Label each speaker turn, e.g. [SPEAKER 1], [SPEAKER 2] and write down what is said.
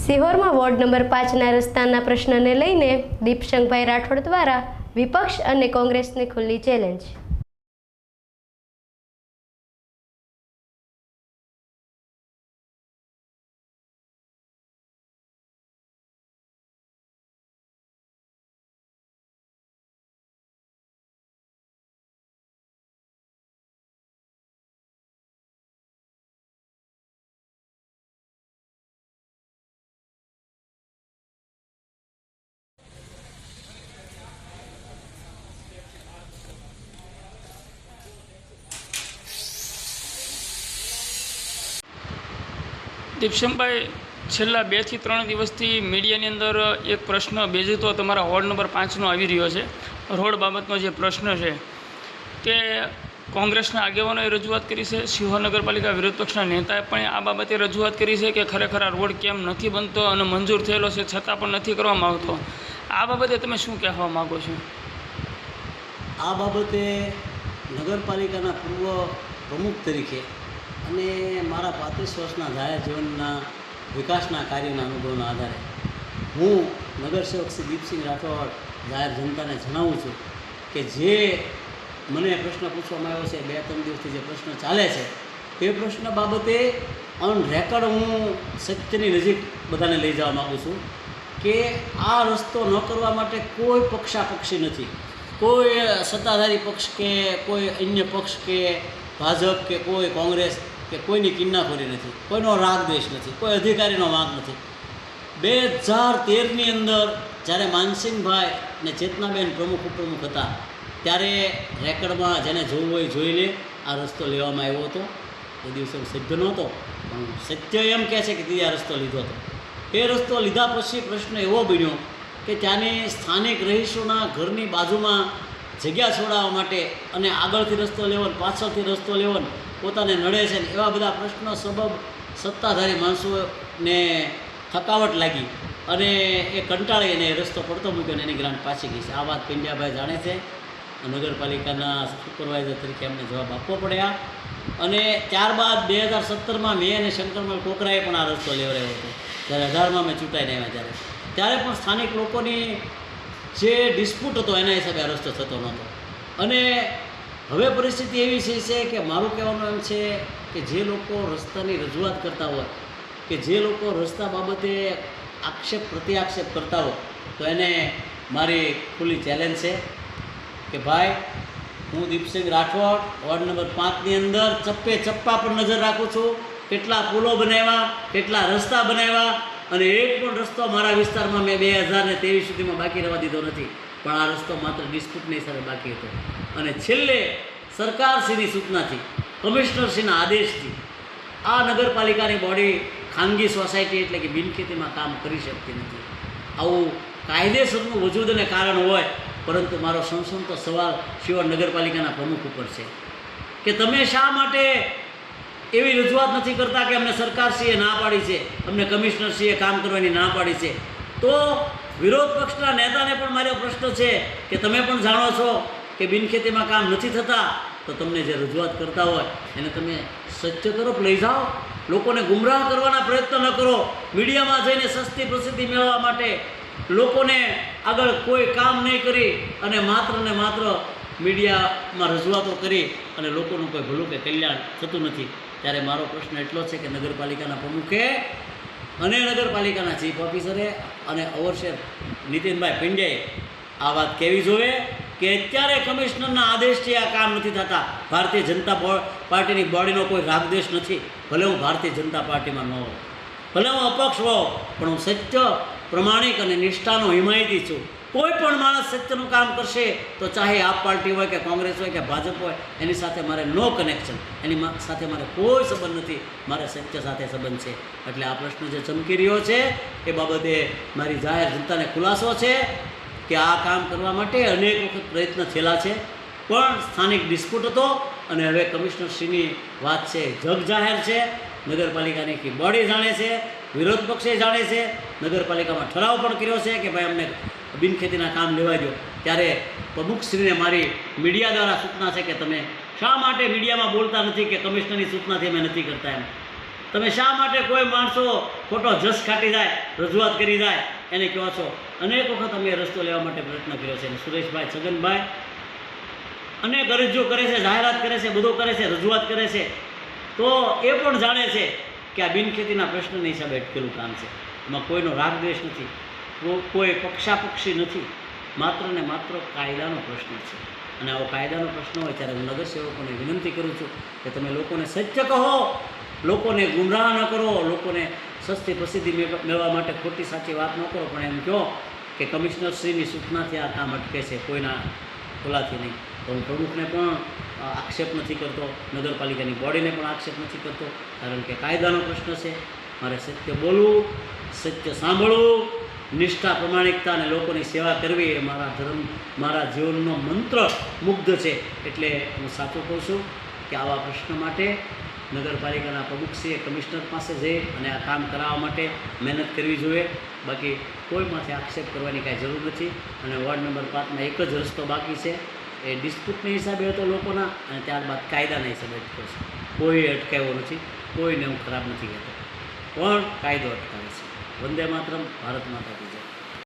[SPEAKER 1] સિહોરમાં ward number 5ના રસ્તાના પ્રશ્નને લઈને દીપશંકભાઈ રાઠોડ દ્વારા વિપક્ષ અને કોંગ્રેસને ખુલ્લી ચેલેન્જ।
[SPEAKER 2] દીપશંકભાઈ, છેલ્લા 2 થી 3 દિવસથી મીડિયાની અંદર એક પ્રશ્ન બેઝીતો તમારા વોર્ડ નંબર 5નો આવી રહ્યો છે। રોડ બાબતનો જે પ્રશ્ન છે તે કોંગ્રેસના આગેવાનોએ રજૂઆત કરી છે, સિહોર નગરપાલિકા વિરોધ પક્ષના નેતાએ પણ આ બાબતે રજૂઆત કરી છે કે ખરેખર આ રોડ કેમ નથી બનતો અને મંજૂર થયેલો છે છતાં પણ નથી કરવામાં આવતો। આ બાબતે તમે શું કહેવા માગો છો?
[SPEAKER 3] આ બાબતે નગરપાલિકાના પૂર્વ પ્રમુખ તરીકે અને મારા 35 વર્ષના જાહેર જીવનના વિકાસના કાર્યોના અનુભવના આધારે હું નગરસેવક શ્રી દીપસિંહ રાઠોડ જાહેર જનતાને જણાવું છું કે જે મને પ્રશ્ન પૂછવામાં આવ્યો છે, 2-3 દિવસથી જે પ્રશ્ન ચાલે છે તે પ્રશ્ન બાબતે ઓન રેકોર્ડ હું સત્યની નજીક બધાને લઈ જવા માગું છું કે આ રસ્તો ન કરવા માટે કોઈ પક્ષાપક્ષી નથી, કોઈ સત્તાધારી પક્ષ કે કોઈ અન્ય પક્ષ કે ભાજપ કે કોઈ કોંગ્રેસ કે કોઈની કિન્નાખોરી નથી, કોઈનો રાગ દ્વેષ નથી, કોઈ અધિકારીનો વાંક નથી। 2013ની અંદર જ્યારે માનસિંહભાઈ ને ચેતનાબેન પ્રમુખ ઉપપ્રમુખ હતા ત્યારે રેકર્ડમાં જેને જોવું હોય જોઈ લે, આ રસ્તો લેવામાં આવ્યો હતો। એ દિવસે સભ્ય નહોતો પણ સત્ય એમ કહે છે કે તે આ રસ્તો લીધો હતો। એ રસ્તો લીધા પછી પ્રશ્ન એવો બન્યો કે ત્યાંની સ્થાનિક રહીશોના ઘરની બાજુમાં જગ્યા છોડાવવા માટે અને આગળથી રસ્તો લેવો, પાછળથી રસ્તો લેવો, પોતાને નડે છે ને એવા બધા પ્રશ્નો સબબ સત્તાધારી માણસોને થકાવટ લાગી અને એ કંટાળી અને રસ્તો પડતો મૂક્યો અને એની ગ્રાન્ટ પાછી ગઈ છે। આ વાત પિંડ્યાભાઈ જાણે છે, નગરપાલિકાના સુપરવાઇઝર તરીકે એમને જવાબ આપવો પડ્યા। અને ત્યારબાદ 2017માં મેં અને શંકરમલ કોકરાએ પણ આ રસ્તો લેવડાવ્યો હતો, જ્યારે 18માં મેં ચૂંટાઈને આવ્યા ત્યારે પણ સ્થાનિક લોકોની જે ડિસ્પ્યુટ હતો એના હિસાબે આ રસ્તો થતો નહોતો। અને હવે પરિસ્થિતિ એવી છે કે મારું કહેવાનું એમ છે કે જે લોકો રસ્તાની રજૂઆત કરતા હોય કે જે લોકો રસ્તા બાબતે આક્ષેપ પ્રત્યાક્ષેપ કરતા હોય તો એને મારી ખુલ્લી ચેલેન્જ છે કે ભાઈ, હું દીપસિંહ રાઠોડ વોર્ડ નંબર 5ની અંદર ચપ્પે ચપ્પા પર નજર રાખું છું। કેટલા પુલો બનાવ્યા, કેટલા રસ્તા બનાવ્યા અને એક પણ રસ્તો મારા વિસ્તારમાં મેં 2023 સુધીમાં બાકી રહેવા દીધો નથી, પણ આ રસ્તો માત્ર ડિસ્પ્યુટની હિસાબે બાકી હતો। અને છેલ્લે સરકારશ્રીની સૂચનાથી, કમિશનરશ્રીના આદેશથી આ નગરપાલિકાની બોડી ખાનગી સોસાયટી એટલે કે બિનખેતીમાં કામ કરી શકતી નથી। આવું કાયદેસરનું વજૂદને કારણ હોય, પરંતુ મારો સંસંતો સવાલ સિહોર નગરપાલિકાના પ્રમુખ ઉપર છે કે તમે શા માટે એવી રજૂઆત નથી કરતા કે અમને સરકારશ્રીએ ના પાડી છે, અમને કમિશનરશ્રીએ કામ કરવાની ના પાડી છે। તો વિરોધ પક્ષના નેતાને પણ મારો પ્રશ્ન છે કે તમે પણ જાણો છો કે બિનખેતીમાં કામ નથી થતા, તો તમને જે રજૂઆત કરતા હોય એને તમે સત્ય તરફ લઈ જાઓ, લોકોને ગુમરાહ કરવાના પ્રયત્ન ન કરો। મીડિયામાં જઈને સસ્તી પ્રસિદ્ધિ મેળવવા માટે લોકોને આગળ કોઈ કામ નહીં કરી અને માત્ર ને માત્ર મીડિયામાં રજૂઆતો કરી અને લોકોનું કોઈ ભલું કે કલ્યાણ થતું નથી। ત્યારે મારો પ્રશ્ન એટલો છે કે નગરપાલિકાના પ્રમુખે અને નગરપાલિકાના ચીફ ઓફિસરે અને ઓવરશેર નીતિનભાઈ પિંડ્યાએ આ વાત કહેવી જોઈએ કે અત્યારે કમિશનરના આદેશથી આ કામ નથી થતા। ભારતીય જનતા પાર્ટીની બોડીનો કોઈ રાગદ્વેષ નથી, ભલે હું ભારતીય જનતા પાર્ટીમાં ન હોઉં, ભલે હું અપક્ષ હોઉં, પણ હું સત્ય, પ્રમાણિક અને નિષ્ઠાનો હિમાયતી છું। કોઈ પણ માણસ સત્યનું કામ કરશે તો ચાહે આપ પાર્ટી હોય કે કોંગ્રેસ હોય કે ભાજપ હોય, એની સાથે મારે નો કનેક્શન, એની સાથે મારે કોઈ સંબંધ નથી, મારે સત્ય સાથે સંબંધ છે। એટલે આ પ્રશ્ન જે ચમકી રહ્યો છે એ બાબતે મારી જાહેર જનતાને ખુલાસો છે કે આ કામ કરવા માટે અનેક વખત પ્રયત્ન થયેલા છે, પણ સ્થાનિક ડિસ્પ્યુટ હતો અને હવે કમિશનરશ્રીની વાત છે જગ જાહેર છે, નગરપાલિકાની બોડી જાણે છે, વિરોધ પક્ષે જાણે છે, નગરપાલિકામાં ઠરાવ પણ કર્યો છે કે ભાઈ અમને બિનખેતીના કામ લેવા દો। ત્યારે પ્રમુખશ્રીને મારી મીડિયા દ્વારા સૂચના છે કે તમે શા માટે મીડિયામાં બોલતા નથી કે કમિશનરની સૂચનાથી અમે નથી કરતા એમ। તમે શા માટે કોઈ માણસો ખોટો જસ ખાટી જાય, રજૂઆત કરી જાય એને કહો છો? અનેક વખત અમે રસ્તો લેવા માટે પ્રયત્ન કર્યો છે અને સુરેશભાઈ, છગનભાઈ અનેક અરજીઓ કરે છે, જાહેરાત કરે છે, બધું કરે છે, રજૂઆત કરે છે, તો એ પણ જાણે છે કે આ બિનખેતીના પ્રશ્નના હિસાબે અટકેલું કામ છે. એમાં કોઈનો રાગ દ્વેષ નથી, કોઈ પક્ષાપક્ષી નથી, માત્ર ને માત્ર કાયદાનો પ્રશ્ન છે. અને આવો કાયદાનો પ્રશ્ન હોય ત્યારે હું નગરસેવકોને વિનંતી કરું છું કે તમે લોકોને સત્ય કહો, લોકોને ગુમરાહ ન કરો, લોકોને સસ્તી પ્રસિદ્ધિ મેળવવા માટે ખોટી સાચી વાત ન કરો, પણ એમ કહો કે કમિશનરશ્રીની સૂચનાથી આ કામ અટકે છે, કોઈના ખોલાથી નહીં. તો હું પ્રમુખને પણ આક્ષેપ નથી કરતો, નગરપાલિકાની બોડીને પણ આક્ષેપ નથી કરતો, કારણ કે કાયદાનો પ્રશ્ન છે. મારે સત્ય બોલવું, સત્ય સાંભળવું, નિષ્ઠા, પ્રમાણિકતા અને લોકોની સેવા કરવી એ મારા ધર્મ, મારા જીવનનો મંત્ર મુગ્ધ છે. એટલે હું સાચું કહું છું કે આવા પ્રશ્ન માટે નગરપાલિકાના પ્રમુખશ્રીએ કમિશનર પાસે જઈ અને આ કામ કરાવવા માટે મહેનત કરવી જોઈએ. બાકી કોઈમાંથી આક્ષેપ કરવાની કાંઈ જરૂર નથી. અને વોર્ડ નંબર 5માં એક જ રસ્તો બાકી છે, એ ડિસ્પ્યુટના હિસાબે હતો લોકોના, અને ત્યારબાદ કાયદાના હિસાબે અટક્યો છે. કોઈ અટકાવ્યો નથી, કોઈને હું ખરાબ નથી કહેતો, પણ કાયદો અટકાવે છે. વંદે માતરમ, ભારત માતા કી જય.